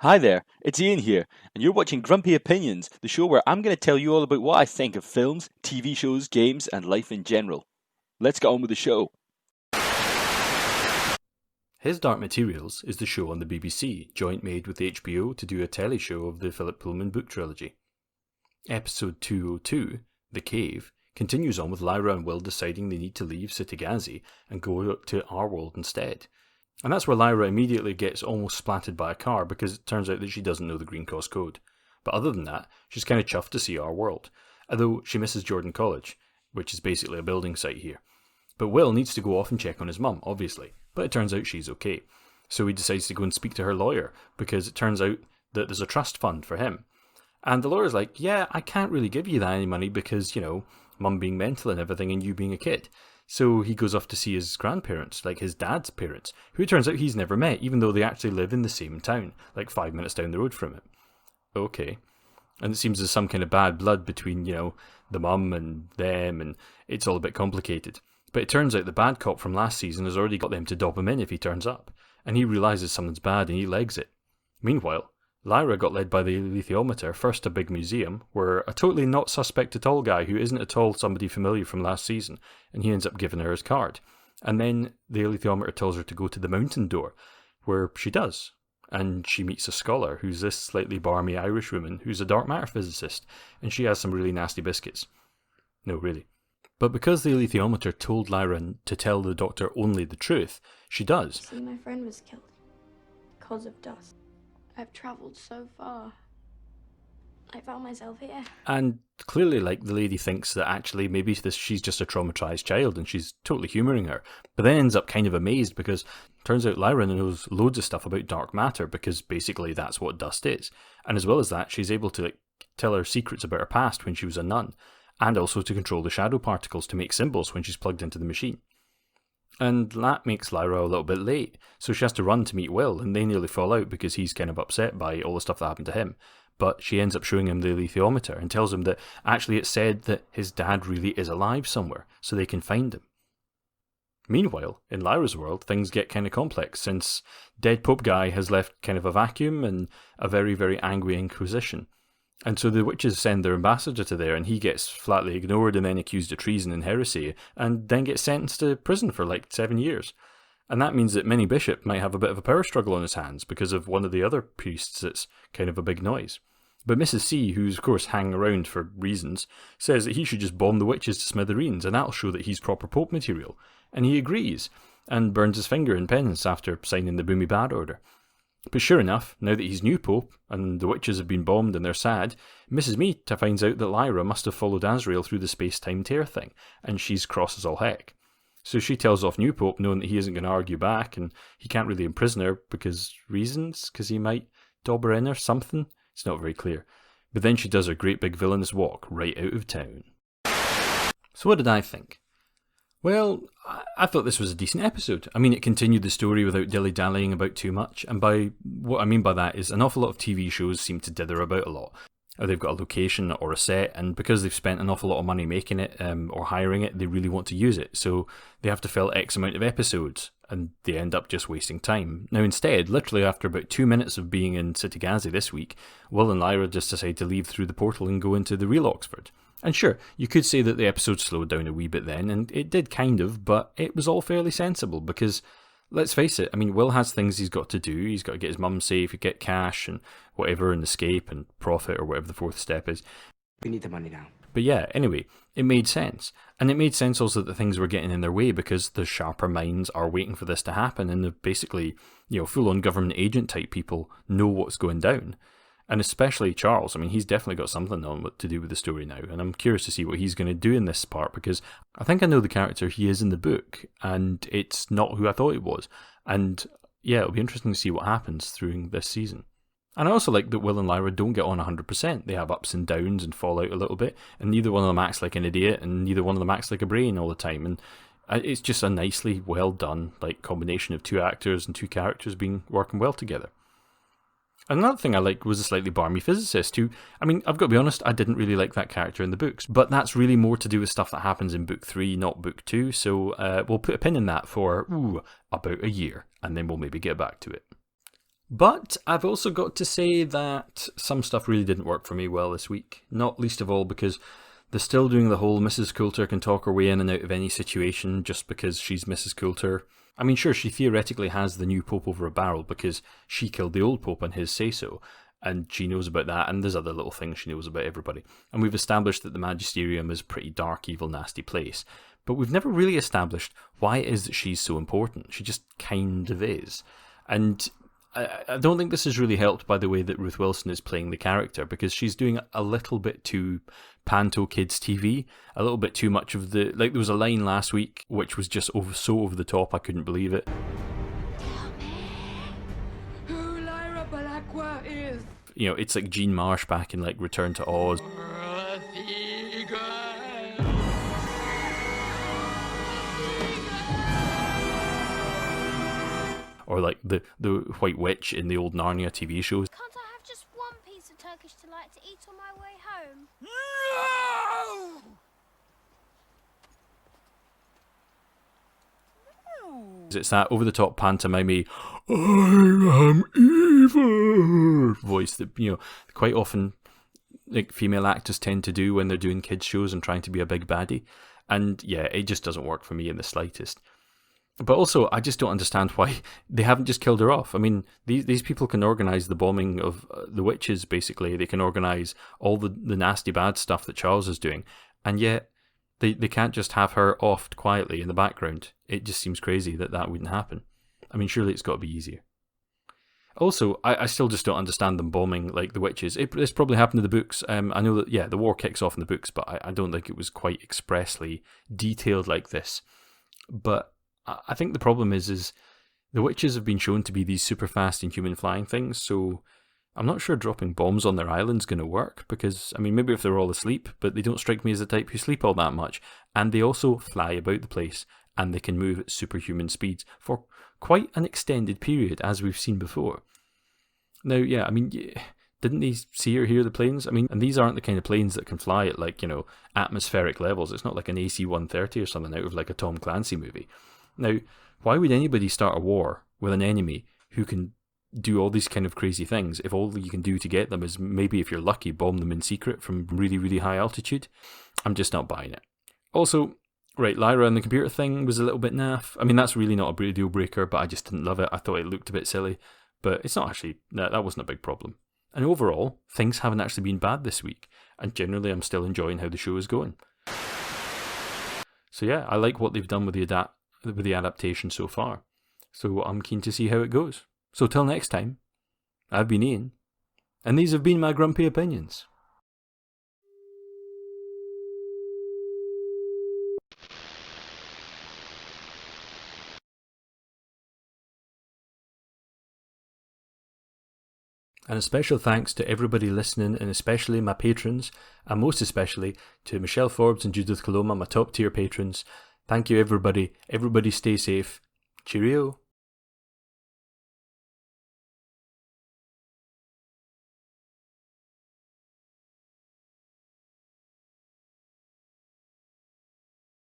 Hi there, it's Ian here, and you're watching Grumpy Opinions, the show where I'm going to tell you all about what I think of films, TV shows, games, and life in general. Let's get on with the show. His Dark Materials is the show on the BBC, joint made with HBO to do a telly show of the Philip Pullman book trilogy. Episode 202, The Cave, continues on with Lyra and Will deciding they need to leave City and go to our world instead. And that's where Lyra immediately gets almost splatted by a car because it turns out that she doesn't know the Green Cross code. But other than that, she's kind of chuffed to see our world, although she misses Jordan College, which is basically a building site here. But Will needs to go off and check on his mum, obviously, but it turns out she's okay. So he decides to go and speak to her lawyer, because it turns out that there's a trust fund for him. And the lawyer's like, yeah, I can't really give you that any money because, mum being mental and everything and you being a kid. So he goes off to see his grandparents, like his dad's parents, who it turns out he's never met, even though they actually live in the same town, like 5 minutes down the road from him. Okay. And it seems there's some kind of bad blood between, the mum and them, and it's all a bit complicated. But it turns out the bad cop from last season has already got them to dob him in if he turns up, and he realises something's bad and he legs it. Meanwhile, Lyra got led by the alethiometer first to a big museum, where a totally not suspect at all guy who isn't at all somebody familiar from last season, and he ends up giving her his card. And then the alethiometer tells her to go to the mountain door, where she does. And she meets a scholar, who's this slightly barmy Irish woman, who's a dark matter physicist, and she has some really nasty biscuits. No, really. But because the alethiometer told Lyra to tell the doctor only the truth, she does. See, my friend was killed because of dust. I've travelled so far. I found myself here. And clearly, the lady thinks that actually maybe she's just a traumatised child and she's totally humouring her. But then ends up kind of amazed because it turns out Lyra knows loads of stuff about dark matter because basically that's what dust is. And as well as that, she's able to tell her secrets about her past when she was a nun, and also to control the shadow particles to make symbols when she's plugged into the machine. And that makes Lyra a little bit late, so she has to run to meet Will, and they nearly fall out because he's kind of upset by all the stuff that happened to him. But she ends up showing him the alethiometer and tells him that actually it said that his dad really is alive somewhere, so they can find him. Meanwhile, in Lyra's world, things get kind of complex, since dead Pope guy has left kind of a vacuum and a very, very angry Inquisition. And so the witches send their ambassador to there, and he gets flatly ignored and then accused of treason and heresy, and then gets sentenced to prison for 7 years. And that means that Minnie Bishop might have a bit of a power struggle on his hands because of one of the other priests that's kind of a big noise. But Mrs. C, who's of course hanging around for reasons, says that he should just bomb the witches to smithereens, and that'll show that he's proper Pope material. And he agrees, and burns his finger in penance after signing the Boomy Bad Order. But sure enough, now that he's new Pope, and the witches have been bombed and they're sad, Mrs. Meat finds out that Lyra must have followed Azrael through the space-time tear thing, and she's cross as all heck. So she tells off new Pope, knowing that he isn't going to argue back, and he can't really imprison her because he might dob her in or something. It's not very clear. But then she does her great big villainous walk right out of town. So what did I think? Well, I thought this was a decent episode. I mean, it continued the story without dilly-dallying about too much, and what I mean by that is an awful lot of TV shows seem to dither about a lot. They've got a location or a set, and because they've spent an awful lot of money making it or hiring it, they really want to use it, so they have to fill X amount of episodes, and they end up just wasting time. Now instead, literally after about 2 minutes of being in City this week, Will and Lyra just decide to leave through the portal and go into the real Oxford. And sure, you could say that the episode slowed down a wee bit then, and it did kind of, but it was all fairly sensible because, let's face it, I mean, Will has things he's got to do. He's got to get his mum safe, get cash and whatever, and escape and profit or whatever the fourth step is. We need the money now. But yeah, anyway, it made sense. And it made sense also that things were getting in their way because the sharper minds are waiting for this to happen, and the basically, full-on government agent type people know what's going down. And especially Charles, I mean, he's definitely got something on what to do with the story now, and I'm curious to see what he's going to do in this part, because I think I know the character he is in the book, and it's not who I thought it was. And yeah, it'll be interesting to see what happens through this season. And I also like that Will and Lyra don't get on 100%. They have ups and downs and fall out a little bit, and neither one of them acts like an idiot, and neither one of them acts like a brain all the time. And it's just a nicely well done combination of two actors and two characters working well together. Another thing I liked was a slightly barmy physicist who, I mean, I've got to be honest, I didn't really like that character in the books, but that's really more to do with stuff that happens in book 3, not book 2, so we'll put a pin in that for, about a year, and then we'll maybe get back to it. But I've also got to say that some stuff really didn't work for me well this week. Not least of all because they're still doing the whole Mrs. Coulter can talk her way in and out of any situation just because she's Mrs. Coulter. I mean, sure, she theoretically has the new Pope over a barrel because she killed the old Pope on his say-so. And she knows about that, and there's other little things she knows about everybody. And we've established that the Magisterium is a pretty dark, evil, nasty place. But we've never really established why it is that she's so important. She just kind of is. And I don't think this is really helped by the way that Ruth Wilson is playing the character, because she's doing a little bit too panto kids TV, a little bit too much of the... Like, there was a line last week which was just so over the top, I couldn't believe it. Tell me who Lyra is. You know, it's like Jean Marsh back in, like, Return to Oz. Or like the White Witch in the old Narnia TV shows. Can't I have just one piece of Turkish delight to eat on my way home? No! It's that over-the-top pantomime I am evil voice that, you know, quite often like female actors tend to do when they're doing kids shows and trying to be a big baddie. And yeah, it just doesn't work for me in the slightest. But also, I just don't understand why they haven't just killed her off. I mean, these people can organise the bombing of the witches, basically. They can organise all the nasty bad stuff that Charles is doing. And yet, they can't just have her offed quietly in the background. It just seems crazy that wouldn't happen. I mean, surely it's got to be easier. Also, I still just don't understand them bombing, like, the witches. This probably happened in the books. I know that, yeah, the war kicks off in the books, but I don't think it was quite expressly detailed like this. But I think the problem is the witches have been shown to be these super fast inhuman flying things, so I'm not sure dropping bombs on their island's going to work, because, I mean, maybe if they're all asleep, but they don't strike me as the type who sleep all that much, and they also fly about the place, and they can move at superhuman speeds for quite an extended period, as we've seen before. Now, yeah, I mean, didn't they see or hear the planes? I mean, and these aren't the kind of planes that can fly at, like, you know, atmospheric levels. It's not like an AC-130 or something out of, like, a Tom Clancy movie. Now, why would anybody start a war with an enemy who can do all these kind of crazy things if all you can do to get them is maybe, if you're lucky, bomb them in secret from really, really high altitude? I'm just not buying it. Also, right, Lyra and the computer thing was a little bit naff. I mean, that's really not a deal breaker, but I just didn't love it. I thought it looked a bit silly, but it's not actually, that wasn't a big problem. And overall, things haven't actually been bad this week, and generally I'm still enjoying how the show is going. So yeah, I like what they've done with the adaptation so far. So I'm keen to see how it goes. So till next time, I've been Ian, and these have been my grumpy opinions. And a special thanks to everybody listening, and especially my patrons, and most especially to Michelle Forbes and Judith Coloma, my top tier patrons. Thank you, everybody. Everybody stay safe. Cheerio.